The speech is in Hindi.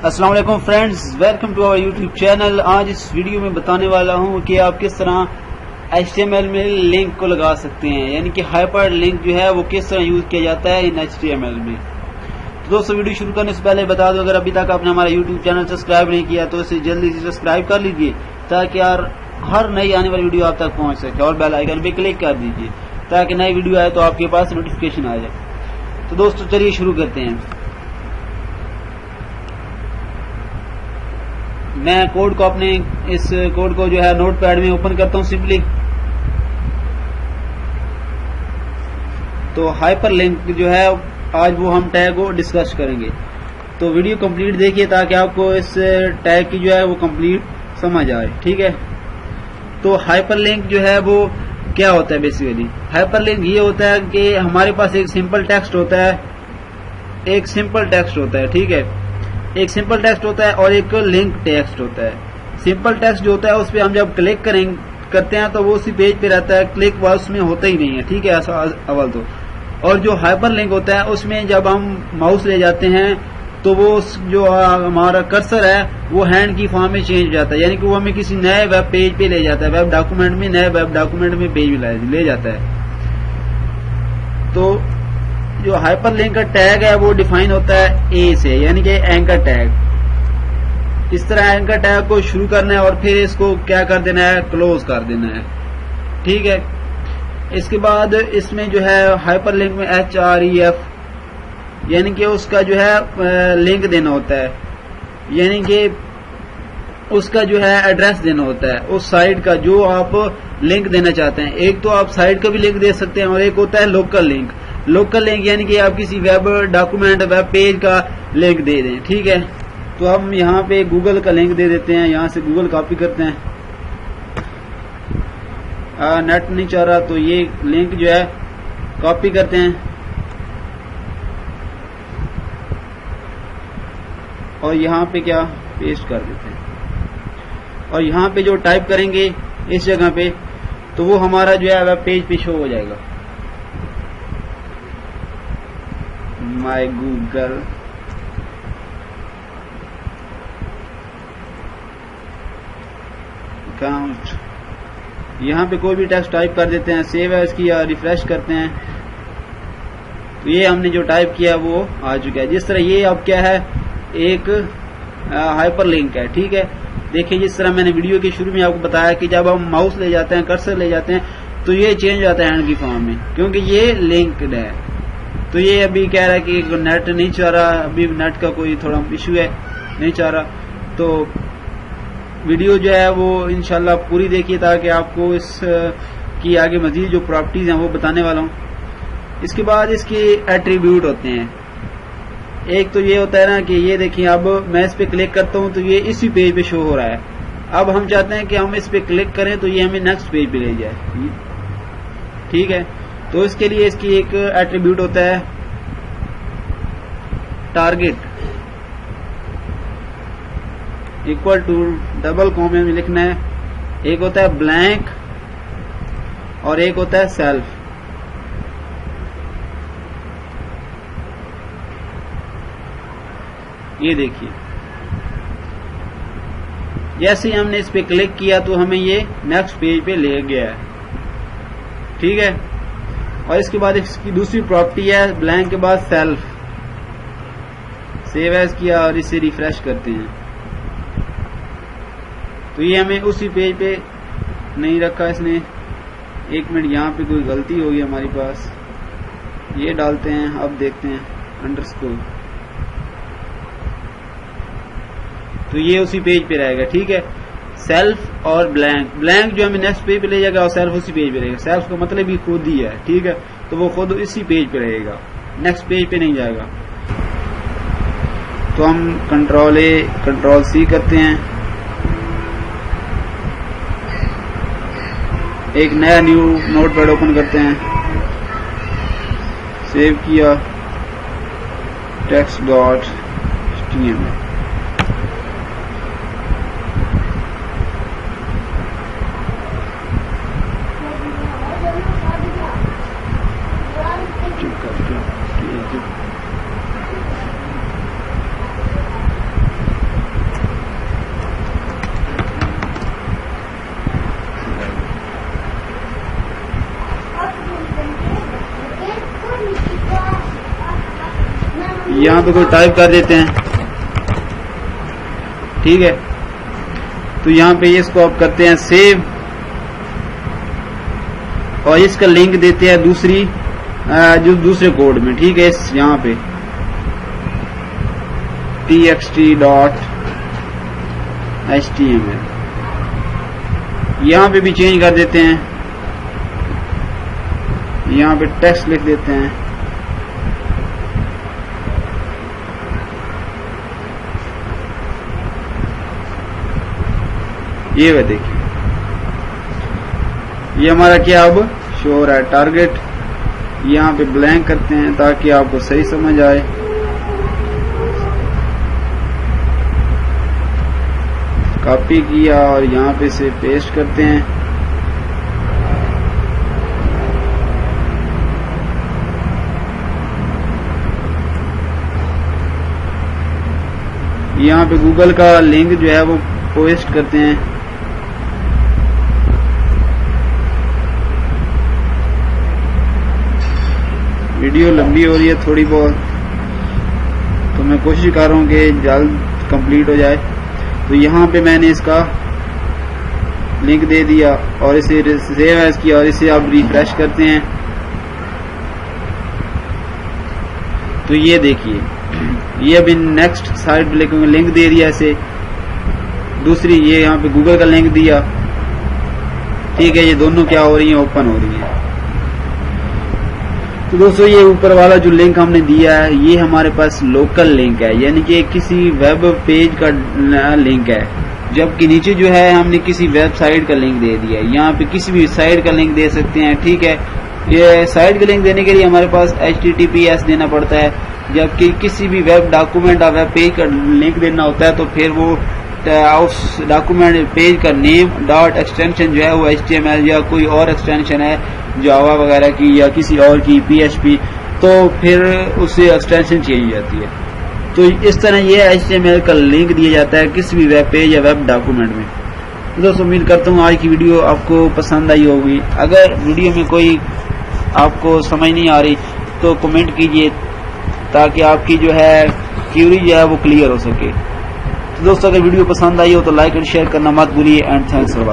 अस्सलाम वालेकुम friends, welcome to our YouTube channel. आज इस वीडियो में बताने वाला हूं कि आप किस तरह HTML में लिंक को लगा सकते हैं, यानी कि हाइपर लिंक जो है वो किस तरह यूज किया जाता है इन HTML में। तो दोस्तों, वीडियो शुरू करने से पहले बता दो, अगर अभी तक आपने हमारा यूट्यूब चैनल सब्सक्राइब नहीं किया तो इसे जल्दी से सब्सक्राइब कर लीजिए ताकि यार हर नई आने वाली वीडियो आप तक पहुंच सके, और बेल आइकन पे क्लिक कर दीजिए ताकि नई वीडियो आए तो आपके पास नोटिफिकेशन आ जाए। तो दोस्तों चलिए शुरू करते हैं। मैं कोड को अपने इस कोड को जो है नोटपैड में ओपन करता हूं सिंपली। तो हाइपर लिंक जो है आज वो हम टैग को डिस्कस करेंगे, तो वीडियो कंप्लीट देखिए ताकि आपको इस टैग की जो है वो कंप्लीट समझ आए। ठीक है, तो हाइपर लिंक जो है वो क्या होता है बेसिकली। हाइपर लिंक ये होता है कि हमारे पास एक सिंपल टेक्स्ट होता है, ठीक है, एक सिंपल टेक्स्ट होता है और एक लिंक टेक्स्ट होता है। सिंपल टेक्स्ट जो होता है उस पर हम जब क्लिक करते हैं तो वो उसी पेज पे रहता है, क्लिक वास उसमें होता ही नहीं है। ठीक है, ऐसा अव्वल तो। और जो हाइपर लिंक होता है उसमें जब हम माउस ले जाते हैं तो वो जो हमारा कर्सर है वो हैंड की फॉर्म में चेंज हो जाता है, यानी कि वो हमें किसी नए वेब पेज पे ले जाता है, वेब डॉक्यूमेंट में, नए वेब डॉक्यूमेंट में पेज ले जाता है। तो जो हाइपर लिंक का टैग है वो डिफाइन होता है ए से, यानी कि एंकर टैग। इस तरह एंकर टैग को शुरू करना है और फिर इसको क्या कर देना है, क्लोज कर देना है। ठीक है, इसके बाद इसमें जो है हाइपर लिंक में href यानी कि उसका जो है लिंक देना होता है, यानी कि उसका जो है एड्रेस देना होता है उस साइट का जो आप लिंक देना चाहते हैं। एक तो आप साइट का भी लिंक दे सकते हैं और एक होता है लोकल लिंक। लोकल लिंक यानी कि आप किसी वेब डॉक्यूमेंट, वेब पेज का लिंक दे दें। ठीक है, तो हम यहाँ पे गूगल का लिंक दे देते हैं, यहाँ से गूगल कॉपी करते हैं। नेट नहीं चल रहा तो ये लिंक जो है कॉपी करते हैं और यहाँ पे क्या पेस्ट कर देते हैं, और यहाँ पे जो टाइप करेंगे इस जगह पे तो वो हमारा जो है वेब पेज पे शो हो जाएगा। माय गूगल अकाउंट, यहाँ पे कोई भी टेक्स्ट टाइप कर देते हैं, सेव है इसकी या रिफ्रेश करते हैं तो ये हमने जो टाइप किया वो आ चुका है। जिस तरह ये अब क्या है, एक हाइपर लिंक है। ठीक है, देखिए जिस तरह मैंने वीडियो के शुरू में आपको बताया कि जब हम माउस ले जाते हैं, कर्सर ले जाते हैं तो ये चेंज हो जाता है हैंड की फॉर्म में, क्योंकि ये लिंक्ड है। तो ये अभी कह रहा है कि नेट नहीं चल रहा, अभी नेट का कोई थोड़ा इशू है, नहीं चल रहा। तो वीडियो जो है वो इंशाल्लाह पूरी देखिए ताकि आपको इस की आगे मजीद जो प्रॉपर्टीज हैं वो बताने वाला हूँ। इसके बाद इसके एट्रीब्यूट होते हैं। एक तो ये होता है ना कि ये देखिए, अब मैं इस पे क्लिक करता हूँ तो ये इसी पेज पे शो हो रहा है। अब हम चाहते हैं कि हम इस पे क्लिक करें तो ये हमें नेक्स्ट पेज पे ले जाए। ठीक है, तो इसके लिए इसकी एक एट्रीब्यूट होता है target, equal to double comma में लिखना है। एक होता है ब्लैंक और एक होता है सेल्फ। ये देखिए, जैसे ही हमने इस पे क्लिक किया तो हमें ये नेक्स्ट पेज पे ले गया है। ठीक है, और इसके बाद इसकी दूसरी प्रॉपर्टी है ब्लैंक के बाद सेल्फ। सेव एज किया और इसे रिफ्रेश करते हैं तो ये हमें उसी पेज पे नहीं रखा इसने। एक मिनट, यहाँ पे कोई गलती होगी हमारे पास, ये डालते हैं, अब देखते हैं अंडरस्कोर, तो ये उसी पेज पे रहेगा। ठीक है, सेल्फ और ब्लैंक, ब्लैंक जो हमें नेक्स्ट पेज पे ले जाएगा और सेल्फ उसी पेज पे रहेगा। सेल्फ का मतलब ही खुद ही है। ठीक है, तो वो खुद इसी पेज पे रहेगा, नेक्स्ट पेज पे नहीं जाएगा। तो हम कंट्रोल A कंट्रोल C करते हैं, एक नया न्यू नोटपैड ओपन करते हैं, सेव किया text.html। पे कोई टाइप कर देते हैं, ठीक है। तो यहाँ पे इसको आप करते हैं सेव और इसका लिंक देते हैं दूसरी जो दूसरे कोड में, ठीक है। यहाँ पे txt.html यहाँ पे भी चेंज कर देते हैं, यहाँ पे टेक्स्ट लिख देते हैं, ये वे देखिए ये हमारा क्या अब शो हो रहा है टारगेट। यहाँ पे ब्लैंक करते हैं ताकि आपको सही समझ आए। कॉपी किया और यहाँ पे से पेस्ट करते हैं। यहाँ पे गूगल का लिंक जो है वो पेस्ट करते हैं। वीडियो लंबी हो रही है थोड़ी बहुत, तो मैं कोशिश कर रहा हूँ कि जल्द कंप्लीट हो जाए। तो यहाँ पे मैंने इसका लिंक दे दिया और इसे सेव एज किया और इसे आप रिफ्रेश करते हैं तो ये देखिए ये अभी नेक्स्ट साइट लिंक दे दिया इसे दूसरी, ये यहाँ पे गूगल का लिंक दिया, ठीक है। ये दोनों क्या हो रही है, ओपन हो रही है। तो दोस्तों ये ऊपर वाला जो लिंक हमने दिया है ये हमारे पास लोकल लिंक है, यानी कि किसी वेब पेज का लिंक है, जबकि नीचे जो है हमने किसी वेबसाइट का लिंक दे दिया है। यहाँ पे किसी भी साइट का लिंक दे सकते हैं, ठीक है। ये साइट का लिंक देने के लिए हमारे पास HTTPS देना पड़ता है, जबकि किसी भी वेब डॉक्यूमेंट या वेब पेज का लिंक देना होता है तो फिर वो उस डॉक्यूमेंट पेज का नेम डॉट एक्सटेंशन जो है वो HTML या कोई और एक्सटेंशन है जावा वगैरह की या किसी और की PHP, तो फिर उससे एक्सटेंशन चेंज हो जाती है। तो इस तरह ये HTML का लिंक दिया जाता है किसी भी वेब पेज या वेब डॉक्यूमेंट में। तो दोस्तों उम्मीद करता हूँ आज की वीडियो आपको पसंद आई होगी। अगर वीडियो में कोई आपको समझ नहीं आ रही तो कमेंट कीजिए ताकि आपकी जो है क्यूरी जो है वो क्लियर हो सके। तो दोस्तों अगर वीडियो पसंद आई हो तो लाइक एंड शेयर करना मत भूलिए एंड थैंक्स फॉर वाचिंग।